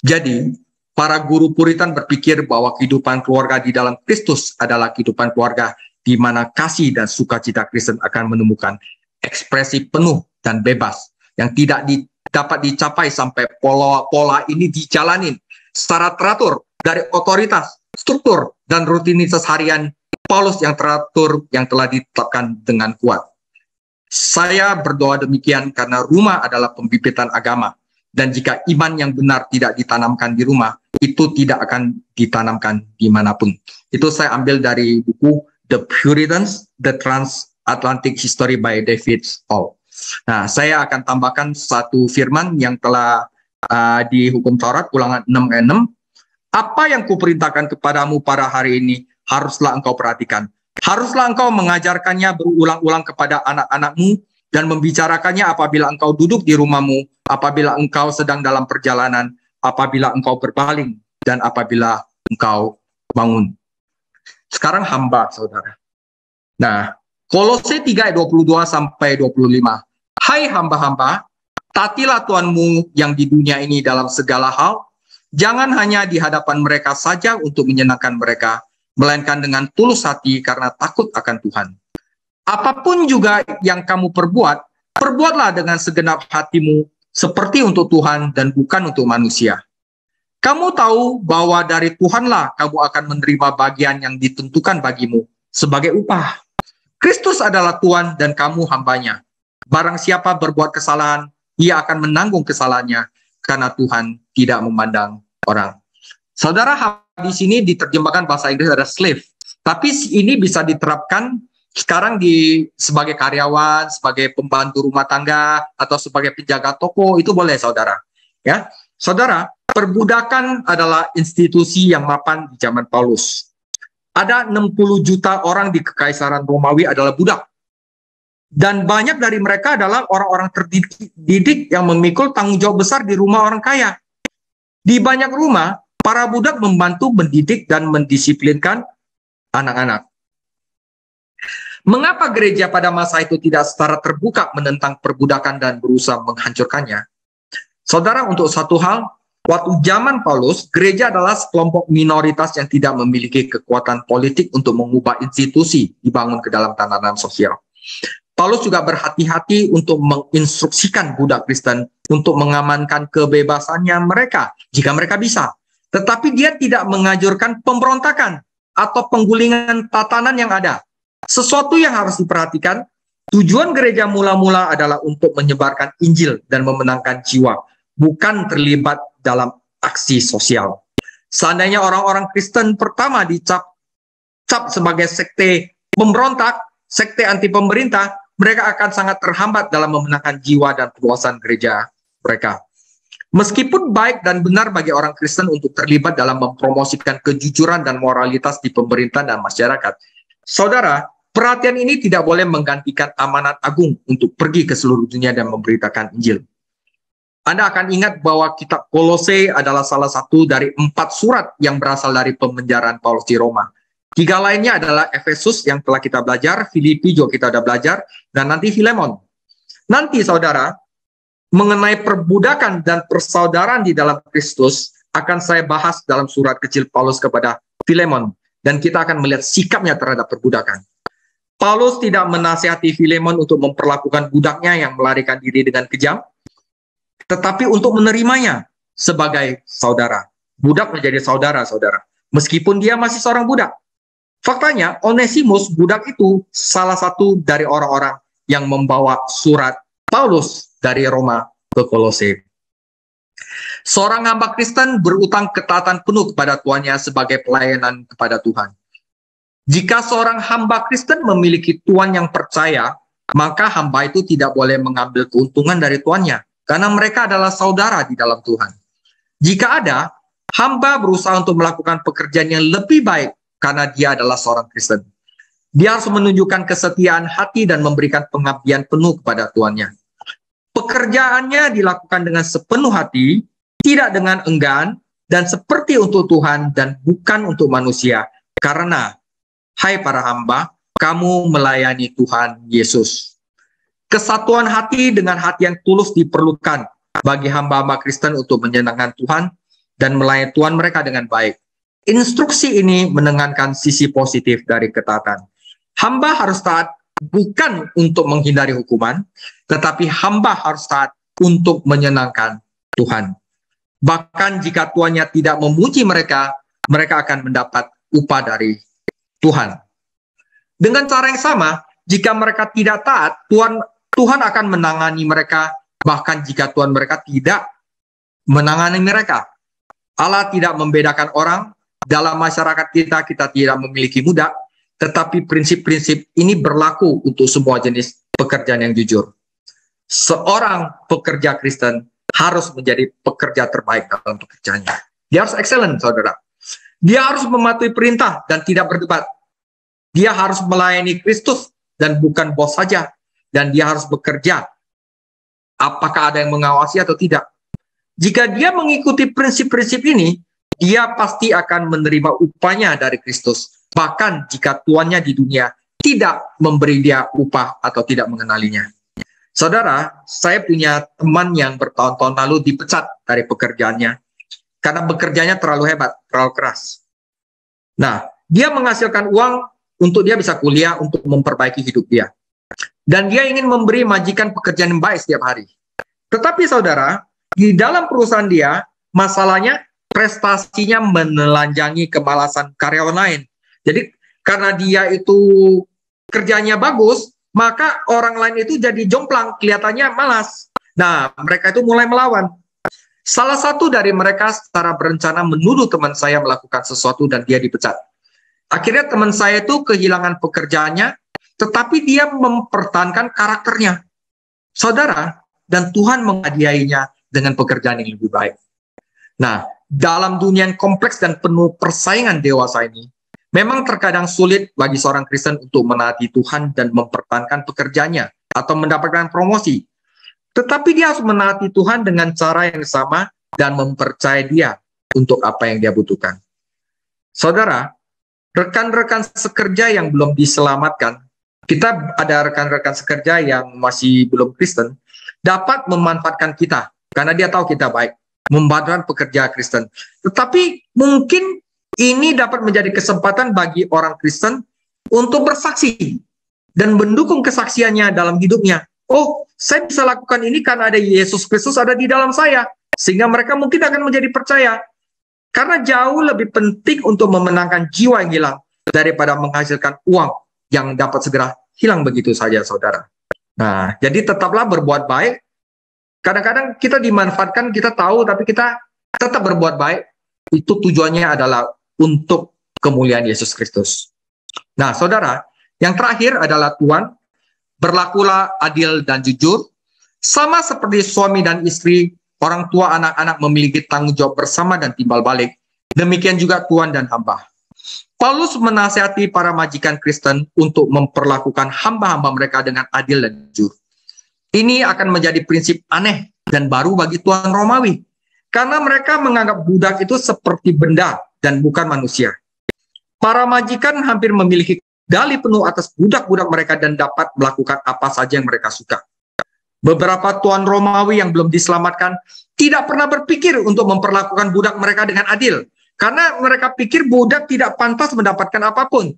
Jadi, para guru Puritan berpikir bahwa kehidupan keluarga di dalam Kristus adalah kehidupan keluarga di mana kasih dan sukacita Kristen akan menemukan ekspresi penuh dan bebas yang tidak dapat dicapai sampai pola ini dijalanin secara teratur dari otoritas, struktur, dan rutinitas harian Paulus yang teratur yang telah ditetapkan dengan kuat. Saya berdoa demikian karena rumah adalah pembibitan agama, dan jika iman yang benar tidak ditanamkan di rumah, itu tidak akan ditanamkan dimanapun. Itu saya ambil dari buku The Puritans, The Transatlantic History by David Hall. Nah, saya akan tambahkan satu firman yang telah di Hukum Taurat, Ulangan 6 ayat 6. Apa yang kuperintahkan kepadamu pada hari ini, haruslah engkau perhatikan. Haruslah engkau mengajarkannya berulang-ulang kepada anak-anakmu dan membicarakannya apabila engkau duduk di rumahmu, apabila engkau sedang dalam perjalanan, apabila engkau berbaling, dan apabila engkau bangun. Sekarang hamba, saudara. Nah, Kolose 3 ayat 22 sampai 25. Hai hamba-hamba, taatilah Tuhanmu yang di dunia ini dalam segala hal, jangan hanya di hadapan mereka saja untuk menyenangkan mereka, melainkan dengan tulus hati karena takut akan Tuhan. Apapun juga yang kamu perbuat, perbuatlah dengan segenap hatimu, seperti untuk Tuhan dan bukan untuk manusia. Kamu tahu bahwa dari Tuhanlah kamu akan menerima bagian yang ditentukan bagimu sebagai upah. Kristus adalah Tuhan dan kamu hambanya. Barang siapa berbuat kesalahan, ia akan menanggung kesalahannya, karena Tuhan tidak memandang orang. Saudara, di sini diterjemahkan bahasa Inggris ada slave. Tapi ini bisa diterapkan sekarang sebagai karyawan, sebagai pembantu rumah tangga, atau sebagai penjaga toko, itu boleh, saudara. Ya, saudara, perbudakan adalah institusi yang mapan di zaman Paulus. Ada 60 juta orang di Kekaisaran Romawi adalah budak. Dan banyak dari mereka adalah orang-orang terdidik yang memikul tanggung jawab besar di rumah orang kaya. Di banyak rumah, para budak membantu mendidik dan mendisiplinkan anak-anak. Mengapa gereja pada masa itu tidak secara terbuka menentang perbudakan dan berusaha menghancurkannya? Saudara, untuk satu hal, waktu zaman Paulus, gereja adalah sekelompok minoritas yang tidak memiliki kekuatan politik untuk mengubah institusi dibangun ke dalam tatanan sosial. Paulus juga berhati-hati untuk menginstruksikan budak Kristen untuk mengamankan kebebasannya mereka jika mereka bisa. Tetapi dia tidak menganjurkan pemberontakan atau penggulingan tatanan yang ada. Sesuatu yang harus diperhatikan, tujuan gereja mula-mula adalah untuk menyebarkan Injil dan memenangkan jiwa, bukan terlibat dalam aksi sosial. Seandainya orang-orang Kristen pertama dicap sebagai sekte pemberontak, sekte anti pemerintah, mereka akan sangat terhambat dalam memenangkan jiwa dan perluasan gereja mereka. Meskipun baik dan benar bagi orang Kristen untuk terlibat dalam mempromosikan kejujuran dan moralitas di pemerintah dan masyarakat, saudara, perhatian ini tidak boleh menggantikan amanat agung untuk pergi ke seluruh dunia dan memberitakan Injil. Anda akan ingat bahwa kitab Kolose adalah salah satu dari 4 surat yang berasal dari pemenjaraan Paulus di Roma. 3 lainnya adalah Efesus yang telah kita belajar, Filipi juga kita sudah belajar, dan nanti Filemon. Nanti saudara, mengenai perbudakan dan persaudaraan di dalam Kristus akan saya bahas dalam surat kecil Paulus kepada Filemon, dan kita akan melihat sikapnya terhadap perbudakan. Paulus tidak menasihati Filemon untuk memperlakukan budaknya yang melarikan diri dengan kejam, tetapi untuk menerimanya sebagai saudara. Budak menjadi saudara-saudara, meskipun dia masih seorang budak. Faktanya, Onesimus, budak itu salah satu dari orang-orang yang membawa surat Paulus dari Roma ke Kolose. Seorang hamba Kristen berutang ketaatan penuh kepada tuannya sebagai pelayanan kepada Tuhan. Jika seorang hamba Kristen memiliki tuan yang percaya, maka hamba itu tidak boleh mengambil keuntungan dari tuannya, karena mereka adalah saudara di dalam Tuhan. Jika ada, hamba berusaha untuk melakukan pekerjaan yang lebih baik karena dia adalah seorang Kristen. Dia harus menunjukkan kesetiaan hati dan memberikan pengabdian penuh kepada tuannya. Pekerjaannya dilakukan dengan sepenuh hati, tidak dengan enggan, dan seperti untuk Tuhan dan bukan untuk manusia. Karena, hai para hamba, kamu melayani Tuhan Yesus. Kesatuan hati dengan hati yang tulus diperlukan bagi hamba-hamba Kristen untuk menyenangkan Tuhan dan melayani Tuhan mereka dengan baik. Instruksi ini menekankan sisi positif dari ketaatan. Hamba harus taat bukan untuk menghindari hukuman, tetapi hamba harus taat untuk menyenangkan Tuhan. Bahkan jika tuannya tidak memuji mereka, mereka akan mendapat upah dari Tuhan. Dengan cara yang sama, jika mereka tidak taat, Tuhan akan menangani mereka, bahkan jika Tuhan mereka tidak menangani mereka. Allah tidak membedakan orang. Dalam masyarakat kita tidak memiliki budak, tetapi prinsip-prinsip ini berlaku untuk semua jenis pekerjaan yang jujur. Seorang pekerja Kristen harus menjadi pekerja terbaik dalam pekerjaannya. Dia harus excellent, saudara. Dia harus mematuhi perintah dan tidak berdebat. Dia harus melayani Kristus dan bukan bos saja. Dan dia harus bekerja apakah ada yang mengawasi atau tidak. Jika dia mengikuti prinsip-prinsip ini, dia pasti akan menerima upahnya dari Kristus. Bahkan jika tuannya di dunia tidak memberi dia upah atau tidak mengenalinya. Saudara, saya punya teman yang bertahun-tahun lalu dipecat dari pekerjaannya karena bekerjanya terlalu hebat, terlalu keras. Nah, dia menghasilkan uang untuk dia bisa kuliah, untuk memperbaiki hidup dia. Dan dia ingin memberi majikan pekerjaan yang baik setiap hari. Tetapi saudara, di dalam perusahaan dia, masalahnya prestasinya menelanjangi kemalasan karyawan lain. Jadi karena dia itu kerjanya bagus, maka orang lain itu jadi jomplang, kelihatannya malas. Nah, mereka itu mulai melawan. Salah satu dari mereka secara berencana menuduh teman saya melakukan sesuatu dan dia dipecat. Akhirnya teman saya itu kehilangan pekerjaannya, tetapi dia mempertahankan karakternya. Saudara, dan Tuhan menghadiahinya dengan pekerjaan yang lebih baik. Nah, dalam dunia yang kompleks dan penuh persaingan dewasa ini, memang terkadang sulit bagi seorang Kristen untuk menaati Tuhan dan mempertahankan pekerjaannya atau mendapatkan promosi. Tetapi dia harus menaati Tuhan dengan cara yang sama dan mempercayai dia untuk apa yang dia butuhkan. Saudara, rekan-rekan sekerja yang belum diselamatkan, kita ada rekan-rekan sekerja yang masih belum Kristen, dapat memanfaatkan kita karena dia tahu kita baik, membantu pekerja Kristen. Tetapi mungkin ini dapat menjadi kesempatan bagi orang Kristen untuk bersaksi dan mendukung kesaksiannya dalam hidupnya. Oh, saya bisa lakukan ini karena ada Yesus Kristus ada di dalam saya. Sehingga mereka mungkin akan menjadi percaya. Karena jauh lebih penting untuk memenangkan jiwa yang hilang daripada menghasilkan uang yang dapat segera hilang begitu saja, saudara. Nah, jadi tetaplah berbuat baik. Kadang-kadang kita dimanfaatkan, kita tahu, tapi kita tetap berbuat baik. Itu tujuannya adalah untuk kemuliaan Yesus Kristus. Nah, saudara, yang terakhir adalah Tuhan, berlakulah adil dan jujur, sama seperti suami dan istri, orang tua anak-anak memiliki tanggung jawab bersama dan timbal balik. Demikian juga Tuhan dan hamba. Paulus menasihati para majikan Kristen untuk memperlakukan hamba-hamba mereka dengan adil dan jujur. Ini akan menjadi prinsip aneh dan baru bagi tuan Romawi, karena mereka menganggap budak itu seperti benda dan bukan manusia. Para majikan hampir memiliki kendali penuh atas budak-budak mereka dan dapat melakukan apa saja yang mereka suka. Beberapa tuan Romawi yang belum diselamatkan tidak pernah berpikir untuk memperlakukan budak mereka dengan adil, karena mereka pikir budak tidak pantas mendapatkan apapun.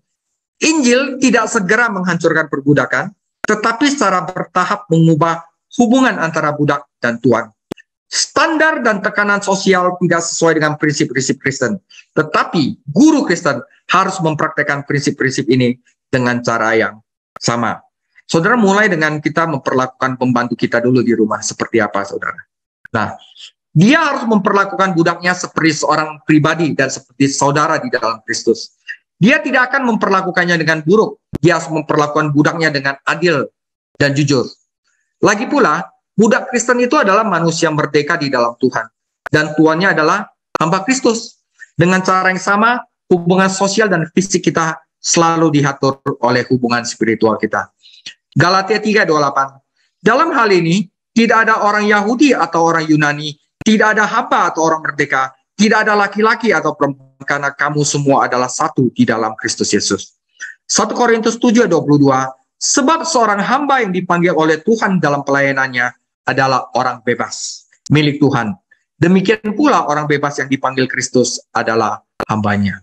Injil tidak segera menghancurkan perbudakan, tetapi secara bertahap mengubah hubungan antara budak dan tuan. Standar dan tekanan sosial tidak sesuai dengan prinsip-prinsip Kristen. Tetapi guru Kristen harus mempraktekkan prinsip-prinsip ini dengan cara yang sama. Saudara, mulai dengan kita memperlakukan pembantu kita dulu di rumah seperti apa, saudara. Nah, dia harus memperlakukan budaknya seperti seorang pribadi dan seperti saudara di dalam Kristus. Dia tidak akan memperlakukannya dengan buruk. Dia harus memperlakukan budaknya dengan adil dan jujur. Lagi pula, budak Kristen itu adalah manusia merdeka di dalam Tuhan. Dan tuannya adalah hamba Kristus. Dengan cara yang sama, hubungan sosial dan fisik kita selalu diatur oleh hubungan spiritual kita. Galatia 3:28. Dalam hal ini, tidak ada orang Yahudi atau orang Yunani, tidak ada hamba atau orang merdeka, tidak ada laki-laki atau perempuan, karena kamu semua adalah satu di dalam Kristus Yesus. 1 Korintus 7:22. Sebab seorang hamba yang dipanggil oleh Tuhan dalam pelayanannya adalah orang bebas, milik Tuhan. Demikian pula orang bebas yang dipanggil Kristus adalah hambanya.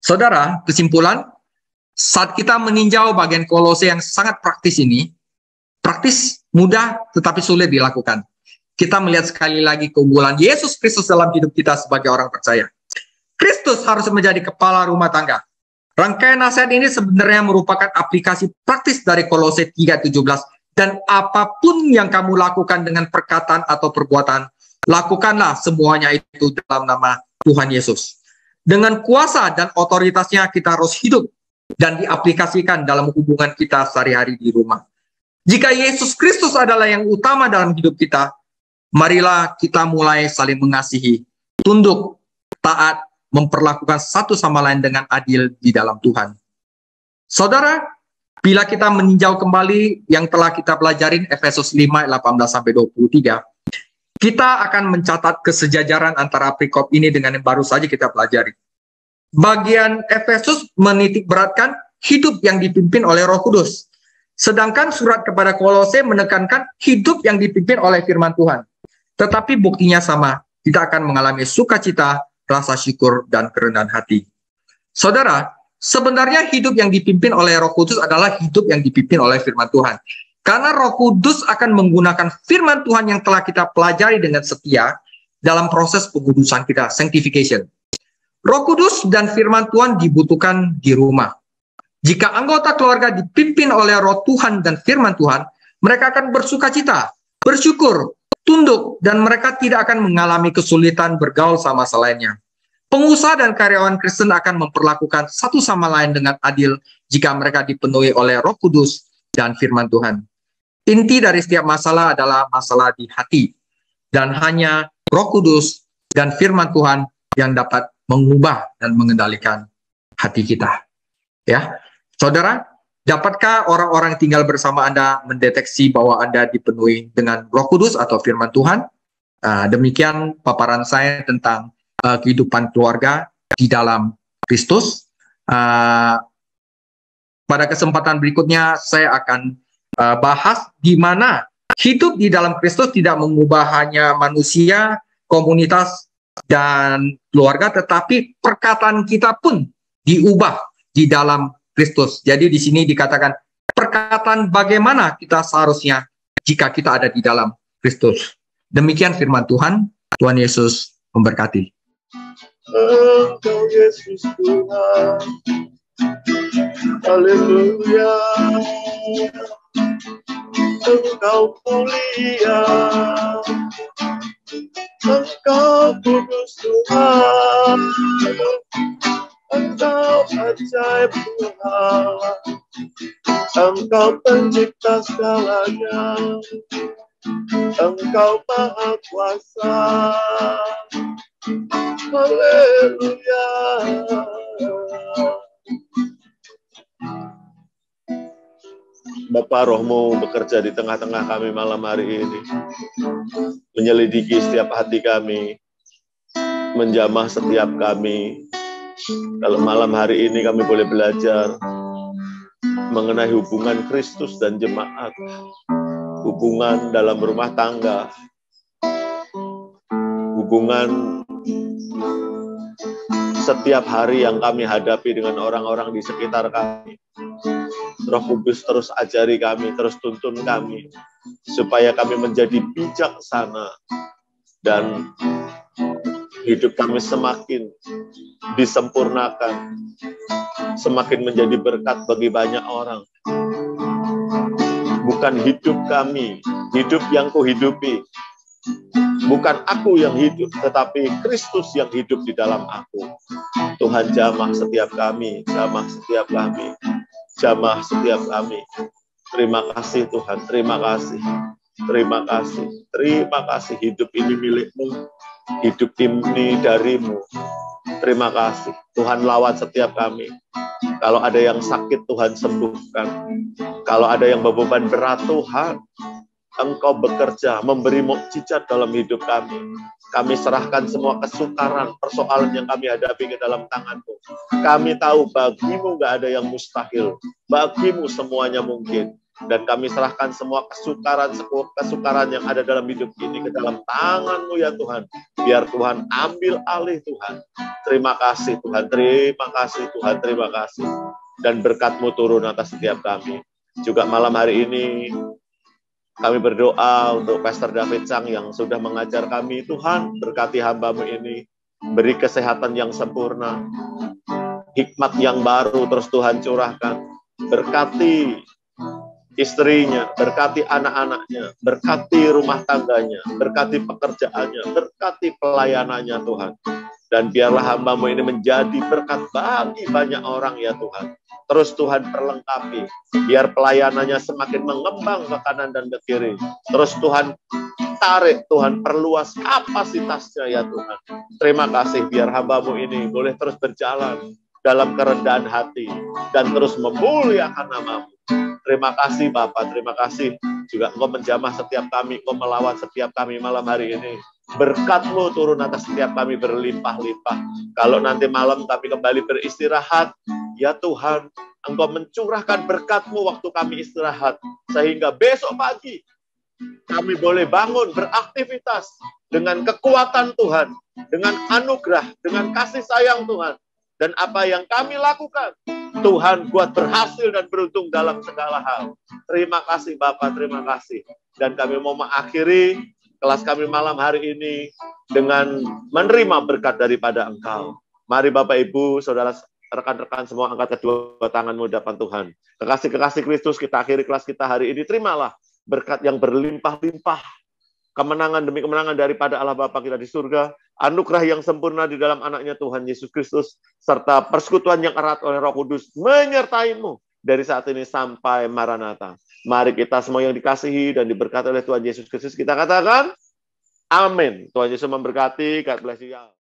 Saudara, kesimpulan, saat kita meninjau bagian Kolose yang sangat praktis ini, praktis, mudah, tetapi sulit dilakukan. Kita melihat sekali lagi keunggulan Yesus Kristus dalam hidup kita sebagai orang percaya. Kristus harus menjadi kepala rumah tangga. Rangkaian nasihat ini sebenarnya merupakan aplikasi praktis dari Kolose 3:17. Dan apapun yang kamu lakukan dengan perkataan atau perbuatan, lakukanlah semuanya itu dalam nama Tuhan Yesus. Dengan kuasa dan otoritasnya kita harus hidup dan diaplikasikan dalam hubungan kita sehari-hari di rumah. Jika Yesus Kristus adalah yang utama dalam hidup kita, marilah kita mulai saling mengasihi, tunduk, taat, memperlakukan satu sama lain dengan adil di dalam Tuhan. Saudara, Bila kita meninjau kembali yang telah kita pelajarin Efesus 5 ayat 18-23, kita akan mencatat kesejajaran antara perikop ini dengan yang baru saja kita pelajari. Bagian Efesus menitik beratkan hidup yang dipimpin oleh Roh Kudus. Sedangkan surat kepada Kolose menekankan hidup yang dipimpin oleh firman Tuhan. Tetapi buktinya sama, kita akan mengalami sukacita, rasa syukur, dan kerendahan hati. Saudara, sebenarnya hidup yang dipimpin oleh Roh Kudus adalah hidup yang dipimpin oleh firman Tuhan. Karena Roh Kudus akan menggunakan firman Tuhan yang telah kita pelajari dengan setia dalam proses pengudusan kita, sanctification. Roh Kudus dan firman Tuhan dibutuhkan di rumah. Jika anggota keluarga dipimpin oleh Roh Tuhan dan firman Tuhan, mereka akan bersukacita, bersyukur, tunduk, dan mereka tidak akan mengalami kesulitan bergaul sama selainnya. Pengusaha dan karyawan Kristen akan memperlakukan satu sama lain dengan adil jika mereka dipenuhi oleh Roh Kudus dan firman Tuhan. Inti dari setiap masalah adalah masalah di hati, dan hanya Roh Kudus dan firman Tuhan yang dapat mengubah dan mengendalikan hati kita. Ya, saudara, dapatkah orang-orang yang tinggal bersama Anda mendeteksi bahwa Anda dipenuhi dengan Roh Kudus atau firman Tuhan? Demikian paparan saya tentang kehidupan keluarga di dalam Kristus. Pada kesempatan berikutnya saya akan bahas di mana hidup di dalam Kristus tidak mengubah hanya manusia, komunitas, dan keluarga, tetapi perkataan kita pun diubah di dalam Kristus. Jadi di sini dikatakan perkataan bagaimana kita seharusnya jika kita ada di dalam Kristus. Demikian firman Tuhan. Tuhan Yesus memberkati. Engkau Yesus Tuhan, haleluya. Engkau mulia, Engkau kudus Tuhan, Engkau ajaib Tuhan, Engkau pencipta segalanya, Engkau maha kuasa. Haleluya. Bapa, Roh-Mu bekerja di tengah-tengah kami malam hari ini, menyelidiki setiap hati kami, menjamah setiap kami. Kalau malam hari ini kami boleh belajar mengenai hubungan Kristus dan jemaat, hubungan dalam rumah tangga, hubungan setiap hari yang kami hadapi dengan orang-orang di sekitar kami. Roh Kudus terus ajari kami, terus tuntun kami, supaya kami menjadi bijaksana dan hidup kami semakin disempurnakan, semakin menjadi berkat bagi banyak orang. Bukan hidup kami, hidup yang kuhidupi. Bukan aku yang hidup, tetapi Kristus yang hidup di dalam aku. Tuhan jamah setiap kami, jamah setiap kami, jamah setiap kami. Terima kasih Tuhan, terima kasih. Terima kasih, terima kasih. Hidup ini milik-Mu, hidup ini dari-Mu. Terima kasih, Tuhan lawat setiap kami. Kalau ada yang sakit, Tuhan sembuhkan. Kalau ada yang beban berat, Tuhan, Engkau bekerja, memberi mukjizat dalam hidup kami. Kami serahkan semua kesukaran, persoalan yang kami hadapi ke dalam tangan-Mu. Kami tahu bagi-Mu nggak ada yang mustahil. Bagi-Mu semuanya mungkin. Dan kami serahkan semua kesukaran yang ada dalam hidup ini ke dalam tangan-Mu ya Tuhan. Biar Tuhan ambil alih Tuhan. Terima kasih Tuhan, terima kasih Tuhan, terima kasih. Dan berkat-Mu turun atas setiap kami. Juga malam hari ini, kami berdoa untuk Pastor David Chang yang sudah mengajar kami. Tuhan, berkati hamba-Mu ini. Beri kesehatan yang sempurna. Hikmat yang baru terus Tuhan curahkan. Berkati istrinya, berkati anak-anaknya, berkati rumah tangganya, berkati pekerjaannya, berkati pelayanannya Tuhan. Dan biarlah hamba-Mu ini menjadi berkat bagi banyak orang ya Tuhan. Terus Tuhan perlengkapi, biar pelayanannya semakin mengembang ke kanan dan ke kiri. Terus Tuhan tarik, Tuhan perluas kapasitasnya ya Tuhan. Terima kasih, biar hamba-Mu ini boleh terus berjalan dalam kerendahan hati dan terus memuliakan nama-Mu. Terima kasih Bapak, terima kasih juga Engkau menjamah setiap kami, Engkau melawat setiap kami malam hari ini. Berkat-Mu turun atas setiap kami berlimpah-limpah. Kalau nanti malam kami kembali beristirahat, ya Tuhan, Engkau mencurahkan berkat-Mu waktu kami istirahat. Sehingga besok pagi kami boleh bangun beraktivitas dengan kekuatan Tuhan, dengan anugerah, dengan kasih sayang Tuhan. Dan apa yang kami lakukan, Tuhan buat berhasil dan beruntung dalam segala hal. Terima kasih Bapak, terima kasih. Dan kami mau mengakhiri kelas kami malam hari ini dengan menerima berkat daripada Engkau. Mari Bapak Ibu, Saudara, rekan-rekan semua, angkat kedua tanganmu di depan Tuhan. Kekasih-kekasih Kristus, kita akhiri kelas kita hari ini. Terimalah berkat yang berlimpah-limpah, kemenangan demi kemenangan daripada Allah Bapa kita di surga, anugerah yang sempurna di dalam anaknya Tuhan Yesus Kristus, serta persekutuan yang erat oleh Roh Kudus menyertai-mu dari saat ini sampai Maranatha. Mari kita semua yang dikasihi dan diberkati oleh Tuhan Yesus Kristus, kita katakan, amin. Tuhan Yesus memberkati, God bless you.